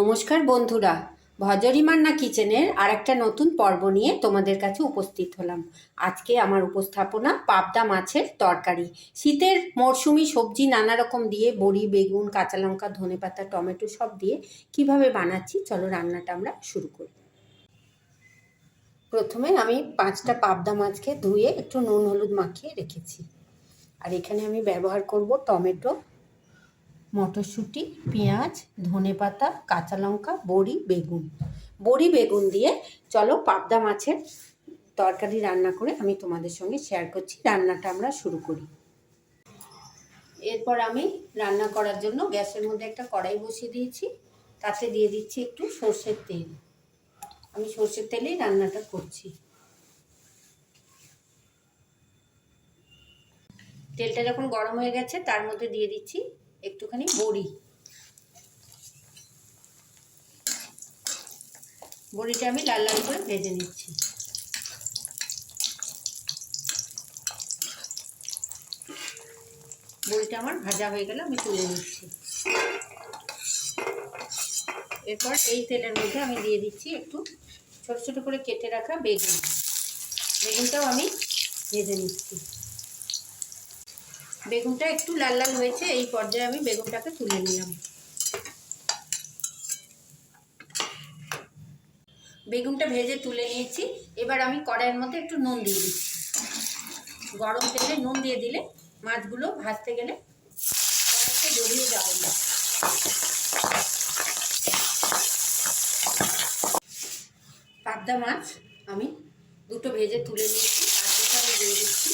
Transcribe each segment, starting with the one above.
নমস্কার বন্ধুরা, ভজরি মান্না কিচেনের আরেকটা নতুন পর্ব নিয়ে তোমাদের কাছে উপস্থিত হলাম। আজকে আমার উপস্থাপনা পাবদা মাছের তরকারি। শীতের মরশুমি সবজি নানা রকম দিয়ে বড়ি, বেগুন, কাঁচা লঙ্কা, ধনেপাতা, টমেটো সব দিয়ে কিভাবে বানাচ্ছি চলো রান্নাটা আমরা শুরু করি। প্রথমে আমি 5টা পাবদা মাছকে ধুয়ে একটু নুন হলুদ মাখিয়ে রেখেছি। আর এখানে আমি ব্যবহার করব টমেটো, মটরশুঁটি, পেঁয়াজ, ধনেপাতা, কাঁচা লঙ্কা, বড়ি বেগুন দিয়ে চলো পাবদা মাছের তরকারি রান্না করে আমি তোমাদের সঙ্গে শেয়ার করছি। রান্নাটা আমরা শুরু করি। এরপর আমি রান্না করার জন্য গ্যাসের মধ্যে একটা কড়াই বসিয়ে দিয়েছি। তাতে দিয়ে দিচ্ছি একটু সর্ষের তেল। আমি সর্ষের তেলেই রান্নাটা করছি। তেলটা যখন গরম হয়ে গেছে তার মধ্যে দিয়ে দিচ্ছি একটুখানি বড়িটা আমি লাল লাল করে ভেজে নিচ্ছি। বড়িটা আমার ভাজা হয়ে গেল, আমি তুলে নিচ্ছি। এরপর এই তেলের মধ্যে আমি দিয়ে দিচ্ছি একটু ছোট ছোট করে কেটে রাখা বেগুনটাও আমি ভেজে নিচ্ছি। বেগুনটা একটু লাল লাল হয়েছে, এই পর্যায়ে আমি বেগুনটাকে তুলে নিলাম। বেগুনটা ভেজে তুলে নিয়েছি। এবার আমি কড়াইয়ের মধ্যে একটু নুন দিয়ে দিচ্ছি। গরম তেলে নুন দিয়ে দিলে মাছগুলো ভাজতে গেলে কড়াইতে জড়িয়ে যাবে না। পাবদা মাছ আমি দুটো ভেজে তুলে নিয়েছি, আর দুটো আমি দিয়ে দিচ্ছি।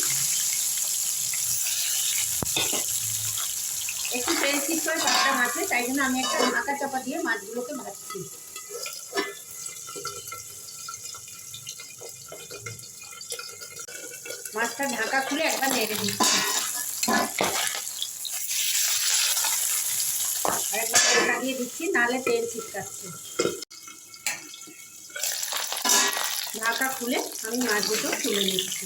একটু তেল ছিটকে হয় পাবদা মাছে, তাই জন্য আমি একটা ঢাকা চাপা দিয়ে মাছগুলোকে ভাজছি। মাছটা ঢাকা খুলে একবার নেড়ে দিচ্ছি। আর একবার ঢাকা দিয়ে দিচ্ছি, নাহলে তেল ছিটকাচ্ছে। ঢাকা খুলে আমি মাছগুলো তুলে নিচ্ছি।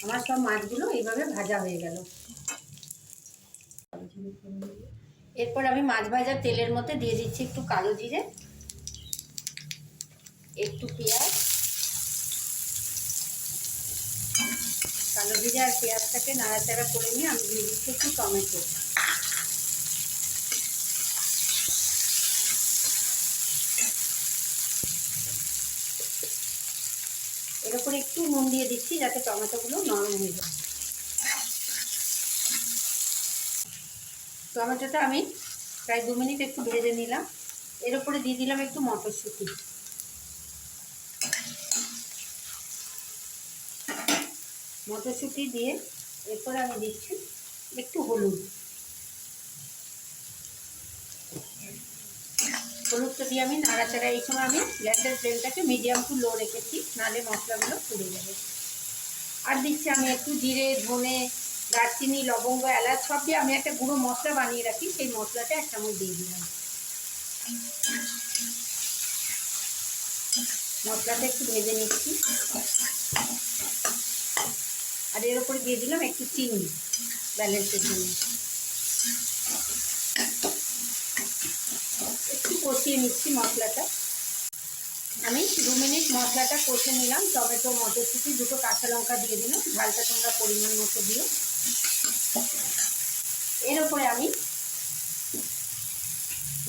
আমার সব মাছগুলো এইভাবে ভাজা হয়ে গেল। এরপর আমি মাছ ভাজার তেলের মধ্যে দিয়ে দিচ্ছি একটু কালো জিরে, একটু পেঁয়াজ। কালো জিরে আর পেঁয়াজটাকে নাড়াচাড়া করে নিয়ে আমি দিয়ে দিচ্ছি একটু টমেটো। এর উপরে একটু নুন দিয়ে দিচ্ছি যাতে টমেটোগুলো নরম হয়ে যায়। টমেটোটা আমি প্রায় 2 মিনিট একটু ভেজে নিলাম। এর উপরে দিয়ে দিলাম একটু মটরশুঁটি দিয়ে এরপরে আমি দিচ্ছি একটু হলুদটা দিয়ে আমি নাড়াচাড়া। এই সময় আমি গ্যাসের ফ্লেমটাকে মিডিয়াম টু লো রেখেছি, নাহলে মশলাগুলো পুড়ে যাবে। আর দিচ্ছি আমি একটু জিরে, ধনে, দারচিনি, লবঙ্গ, এলাচ সব দিয়ে আমি একটা গুঁড়ো মশলা বানিয়ে রাখি, সেই মশলাটা এক চামচ দিয়ে দিলাম। মশলাটা একটু ভেজে নিচ্ছি। আর এর উপরে দিয়ে দিলাম একটু চিনি ব্যালেন্সের জন্য। একটু কষিয়ে নিচ্ছি মশলাটা। আমি 2 মিনিট মশলাটা কষে নিলাম। টমেটো, মটরশুঁটি, দুটো কাঁচা লঙ্কা দিয়ে দিলাম। ঝালটা তোমরা পরিমাণ মতো দিও। এর উপরে আমি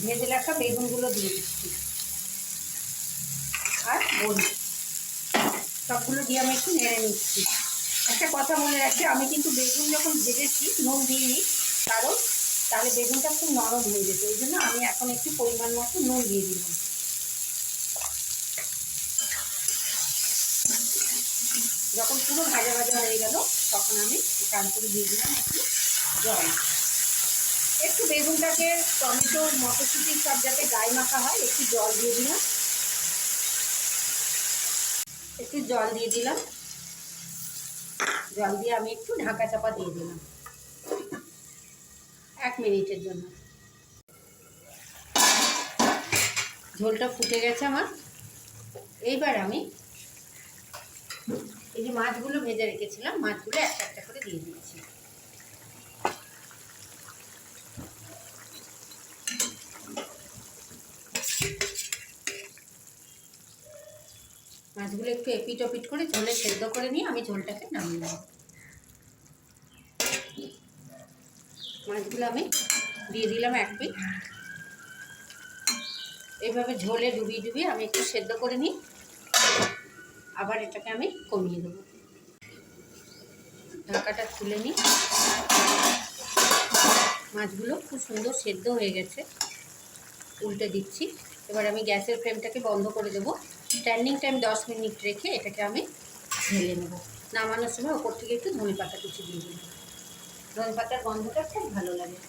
ভেজে রাখা বেগুনগুলো দিয়ে দিচ্ছি, আর বড়ি সবগুলো দিয়ে আমি একটু নেড়ে নিচ্ছি। একটা কথা মনে রাখছি, আমি কিন্তু বেগুন যখন ভেজেছি নুন দিইনি, কারণ তাহলে বেগুনটা খুব নরম হয়ে যেত। ওই জন্য আমি এখন একটু পরিমাণ মতো নুন দিয়ে দিলাম। যখন পুরো ভাজা ভাজা হয়ে গেল তখন আমি তারপরে দিয়ে দিলাম একটু জল। একটু বেগুনটাকে টমেটো, মটরশুঁটি সব যাতে গায়ে মাখা হয়, একটু জল দিয়ে দিলাম। জল দিয়ে আমি একটু ঢাকা চাপা দিয়ে দিলাম 1 মিনিটের জন্য। ঝোলটা ফুটে গেছে আমার। এইবার আমি এই যে মাছগুলো ভেজে রেখেছিলাম, মাছগুলো একটা একটা করে দিয়ে দিচ্ছি। মাছগুলো একটু এপিট ওপিট করে ঝোলে সেদ্ধ করে নিয়ে আমি ঝোলটাকে নামিয়ে নেব। মাছগুলো আমি দিয়ে দিলাম এক পিঠ। এইভাবে ঝোলে ডুবিয়ে ডুবিয়ে আমি একটু সেদ্ধ করে নিই, আবার এটাকে আমি কমিয়ে দেবো। ঢাকাটা খুলে নিই। মাছগুলো খুব সুন্দর সেদ্ধ হয়ে গেছে, উল্টে দিচ্ছি। এবার আমি গ্যাসের ফ্লেমটাকে বন্ধ করে দেবো। স্ট্যান্ডিং টাইম 10 মিনিট রেখে এটাকে আমি ঢেলে নেব। নামানোর সময় ওপর থেকে একটু ধনেপাতা কুচি দিয়ে দেবো। ধনেপাতার গন্ধটা খুব ভালো লাগে।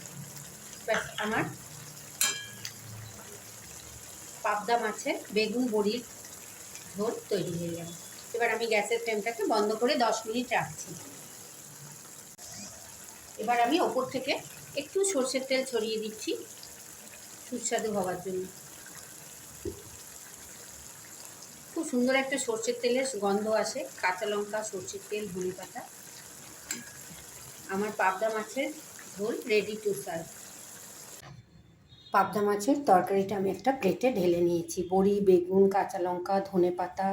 ব্যাস, আমার পাবদা মাছের বেগুন বড়ির ঝোল তৈরি হয়ে গেল। এবার আমি গ্যাসের ফ্লেমটাকে বন্ধ করে 10 মিনিট রাখছি। এবার আমি ওপর থেকে একটু সরষের তেল ছড়িয়ে দিচ্ছি সুস্বাদু হওয়ার জন্য। খুব সুন্দর একটা সরষের তেলের গন্ধ আসে। কাঁচা লঙ্কা, সরষের তেল, ধনেপাতা। আমার পাবদা মাছের ঝোল রেডি টু সার্ভ। পাবদা মাছের তরকারিটা আমি একটা প্লেটে ঢেলে নিয়েছি। বড়ি, বেগুন, কাঁচা লঙ্কা, ধনেপাতা,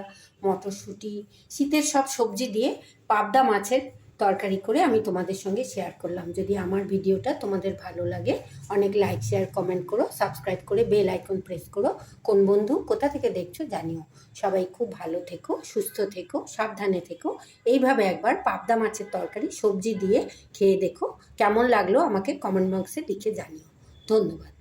মটরশুঁটি, শীতের সব সবজি দিয়ে পাবদা মাছের তরকারি করে আমি তোমাদের সঙ্গে শেয়ার করলাম। যদি আমার ভিডিওটা তোমাদের ভালো লাগে, অনেক লাইক, শেয়ার, কমেন্ট করো, সাবস্ক্রাইব করে বেল আইকন প্রেস করো। কোন বন্ধু কোথা থেকে দেখছো জানিও। সবাই খুব ভালো থেকো, সুস্থ থেকো, সাবধানে থেকো। এইভাবে একবার পাবদা মাছের তরকারি সবজি দিয়ে খেয়ে দেখো। কেমন লাগলো আমাকে কমেন্ট বক্সে লিখে জানিও। ধন্যবাদ।